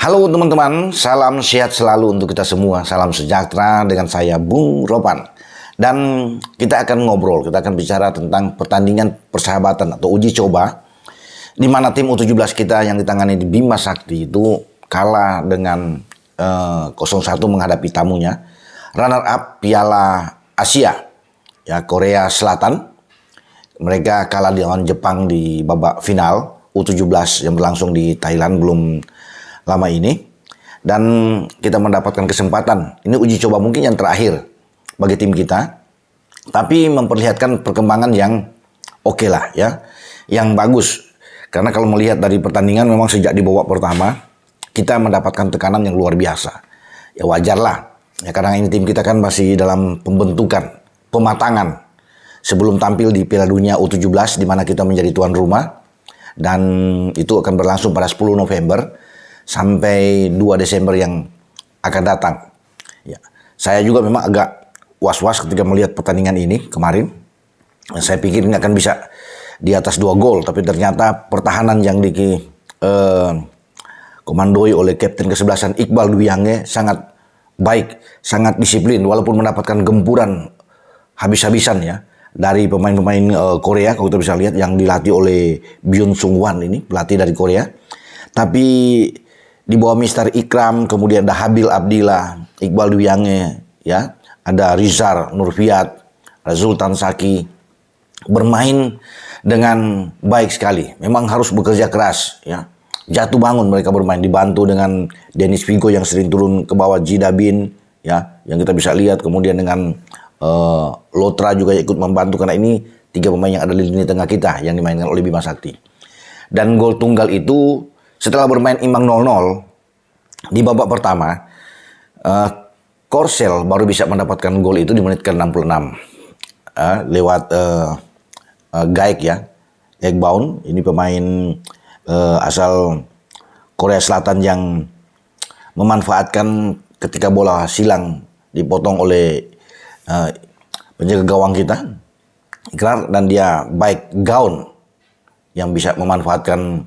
Halo teman-teman, salam sehat selalu untuk kita semua. Salam sejahtera dengan saya Bung Ropan. Dan kita akan ngobrol, kita akan bicara tentang pertandingan persahabatan atau uji coba di mana tim U17 kita yang ditangani di Bima Sakti itu kalah dengan 0-1 menghadapi tamunya runner up Piala Asia ya, Korea Selatan. Mereka kalah dengan Jepang di babak final U17 yang berlangsung di Thailand belum lama ini, dan kita mendapatkan kesempatan. Ini uji coba mungkin yang terakhir bagi tim kita, tapi memperlihatkan perkembangan yang oke lah ya, yang bagus. Karena kalau melihat dari pertandingan memang sejak di babak pertama kita mendapatkan tekanan yang luar biasa. Ya wajar lah ya, karena ini tim kita kan masih dalam pembentukan, pematangan sebelum tampil di Piala Dunia U17 di mana kita menjadi tuan rumah, dan itu akan berlangsung pada 10 November sampai 2 Desember yang akan datang. Ya, saya juga memang agak was-was ketika melihat pertandingan ini kemarin. Saya pikir ini akan bisa di atas 2 gol, tapi ternyata pertahanan yang komandoi oleh Kapten kesebelasan Iqbal Dwi Yange sangat baik, sangat disiplin walaupun mendapatkan gempuran habis-habisan ya dari pemain-pemain Korea. Kalau kita bisa lihat yang dilatih oleh Byun Sung Wan, ini pelatih dari Korea. Tapi di bawah Mister Ikram, kemudian ada Habil Abdillah, Iqbal Dwi Yange, ya, ada Rizar Nurfiat, ada Zultan Saki, bermain dengan baik sekali. Memang harus bekerja keras, ya. Jatuh bangun mereka bermain, dibantu dengan Dennis Figo yang sering turun ke bawah, Jidabin, ya, yang kita bisa lihat, kemudian dengan Lotra juga ikut membantu, karena ini 3 pemain yang ada di lini tengah kita yang dimainkan oleh Bima Sakti. Dan gol tunggal itu setelah bermain imbang 0-0 di babak pertama, Korsel baru bisa mendapatkan gol itu di menit ke-66 lewat Gaek ya, Ekbaun. Ini pemain asal Korea Selatan yang memanfaatkan ketika bola silang dipotong oleh penjaga gawang kita Ikrar, dan dia baik Gaun yang bisa memanfaatkan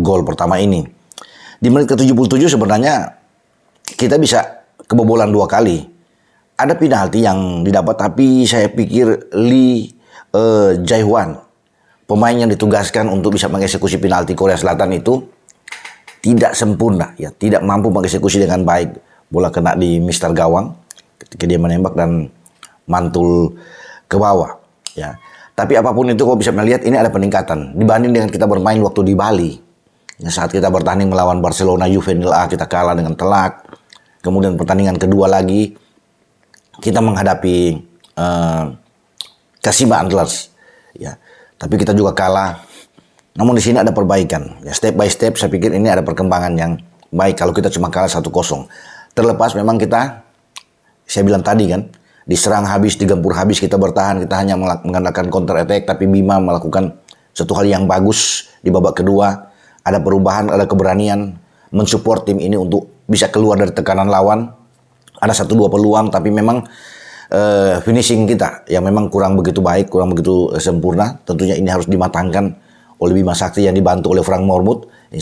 gol pertama ini. Di menit ke-77 sebenarnya kita bisa kebobolan 2 kali. Ada penalti yang didapat, tapi saya pikir Lee Jae-hwan, pemain yang ditugaskan untuk bisa mengeksekusi penalti Korea Selatan itu tidak sempurna ya, tidak mampu mengeksekusi dengan baik. Bola kena di mister gawang ketika dia menembak dan mantul ke bawah ya. Tapi apapun itu, kau bisa melihat ini ada peningkatan dibanding dengan kita bermain waktu di Bali. Ya, saat kita bertanding melawan Barcelona Juvenil A kita kalah dengan telak. Kemudian pertandingan kedua lagi kita menghadapi Kashima Antlers ya. Tapi kita juga kalah. Namun di sini ada perbaikan. Ya, step by step saya pikir ini ada perkembangan yang baik kalau kita cuma kalah 1-0. Terlepas memang kita, saya bilang tadi kan, diserang habis, digempur habis, kita bertahan, kita hanya mengandalkan counter attack, tapi Bima melakukan satu hal yang bagus di babak kedua. Ada perubahan, ada keberanian mensupport tim ini untuk bisa keluar dari tekanan lawan. Ada 1-2 peluang, tapi memang finishing kita yang memang kurang begitu baik, kurang begitu sempurna. Tentunya ini harus dimatangkan oleh Bima Sakti yang dibantu oleh Frank Mormut, ini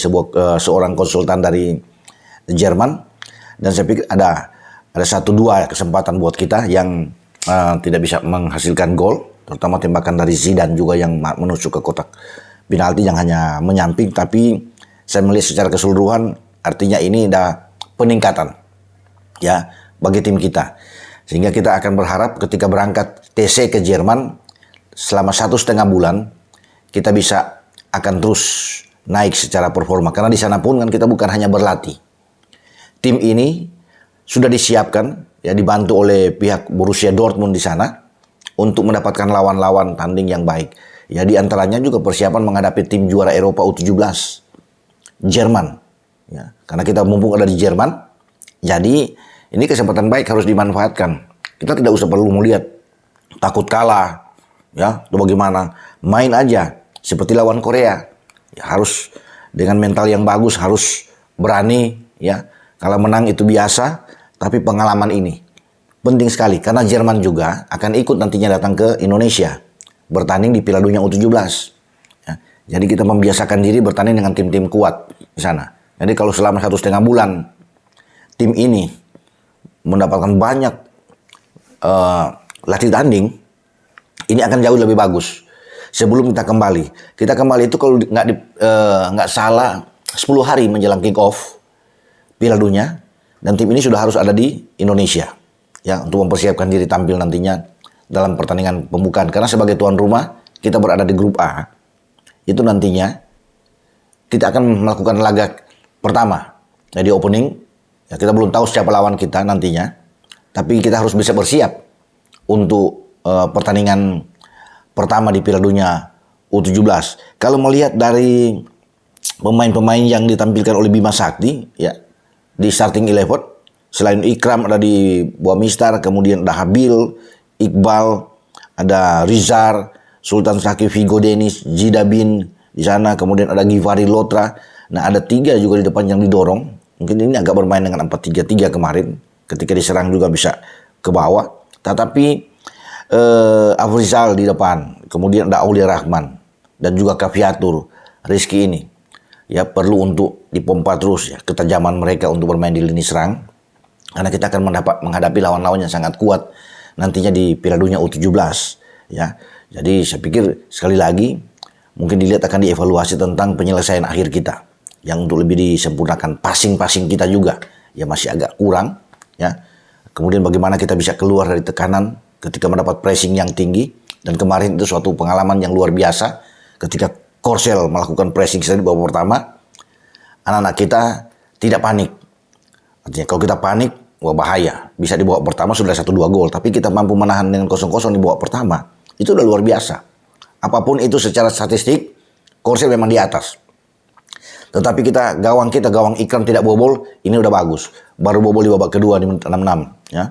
seorang konsultan dari Jerman. Dan saya pikir ada 1-2 kesempatan buat kita yang tidak bisa menghasilkan gol, terutama tembakan dari Zidane juga yang menusuk ke kotak penalti yang hanya menyamping. Tapi saya melihat secara keseluruhan artinya ini ada peningkatan ya bagi tim kita, sehingga kita akan berharap ketika berangkat TC ke Jerman selama 1,5 bulan kita bisa akan terus naik secara performa, karena di sana pun kan kita bukan hanya berlatih. Tim ini sudah disiapkan ya, dibantu oleh pihak Borussia Dortmund di sana untuk mendapatkan lawan-lawan tanding yang baik. Ya, di antaranya juga persiapan menghadapi tim juara Eropa U17 Jerman. Ya, karena kita mumpung ada di Jerman, jadi ini kesempatan baik harus dimanfaatkan. Kita tidak usah perlu melihat takut kalah ya atau bagaimana. Main aja seperti lawan Korea. Ya, harus dengan mental yang bagus, harus berani ya. Kalau menang itu biasa, tapi pengalaman ini penting sekali karena Jerman juga akan ikut nantinya datang ke Indonesia bertanding di Piala Dunia U17. Ya, jadi kita membiasakan diri bertanding dengan tim-tim kuat di sana. Jadi kalau selama 1,5 bulan tim ini mendapatkan banyak latih tanding, ini akan jauh lebih bagus. Sebelum kita kembali itu kalau nggak salah 10 hari menjelang kick off Piala Dunia, dan tim ini sudah harus ada di Indonesia ya untuk mempersiapkan diri tampil nantinya dalam pertandingan pembukaan. Karena sebagai tuan rumah kita berada di grup A, itu nantinya kita akan melakukan laga pertama. Jadi opening, ya kita belum tahu siapa lawan kita nantinya, tapi kita harus bisa bersiap untuk pertandingan pertama di Piala Dunia U17. Kalau melihat dari pemain-pemain yang ditampilkan oleh Bima Sakti, ya di starting 11, selain Ikram ada di Boa Mistar, kemudian ada Habil, Iqbal, ada Rizar, Sultan Saki, Vigo Denis, Jidabin di sana, kemudian ada Givari Lotra. Nah, ada 3 juga di depan yang didorong. Mungkin ini agak bermain dengan 4-3-3 kemarin, ketika diserang juga bisa ke bawah. Tetapi Afrizal di depan, kemudian ada Aulia Rahman dan juga Kaviatur, Rizky ini ya perlu untuk dipompa terus ya ketajaman mereka untuk bermain di lini serang, karena kita akan menghadapi lawan-lawan yang sangat kuat nantinya di Piala Dunia U17 ya. Jadi saya pikir sekali lagi mungkin dilihat akan dievaluasi tentang penyelesaian akhir kita yang untuk lebih disempurnakan. Passing kita juga ya masih agak kurang ya. Kemudian bagaimana kita bisa keluar dari tekanan ketika mendapat pressing yang tinggi, dan kemarin itu suatu pengalaman yang luar biasa ketika Korsel melakukan pressing di babak pertama. Anak-anak kita tidak panik. Artinya kalau kita panik, wah bahaya. Bisa di babak pertama sudah 1-2 gol, tapi kita mampu menahan dengan 0-0 di babak pertama. Itu udah luar biasa. Apapun itu secara statistik, Korsel memang di atas. Tetapi gawang Ikram tidak bobol, ini udah bagus. Baru bobol di babak kedua di menit 66 ya,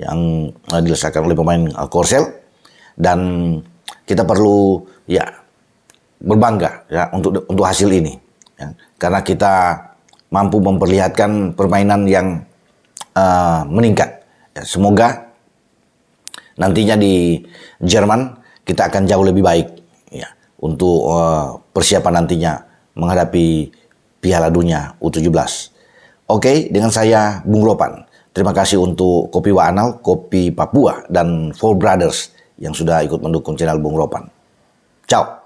yang dilesakan oleh pemain Korsel. Dan kita perlu ya berbangga ya untuk hasil ini ya. Karena kita mampu memperlihatkan permainan yang meningkat ya. Semoga nantinya di Jerman kita akan jauh lebih baik ya untuk persiapan nantinya menghadapi Piala Dunia U17. Oke, dengan saya Bung Ropan. Terima kasih untuk Kopi Waanal, Kopi Papua, dan Four Brothers yang sudah ikut mendukung channel Bung Ropan. Ciao.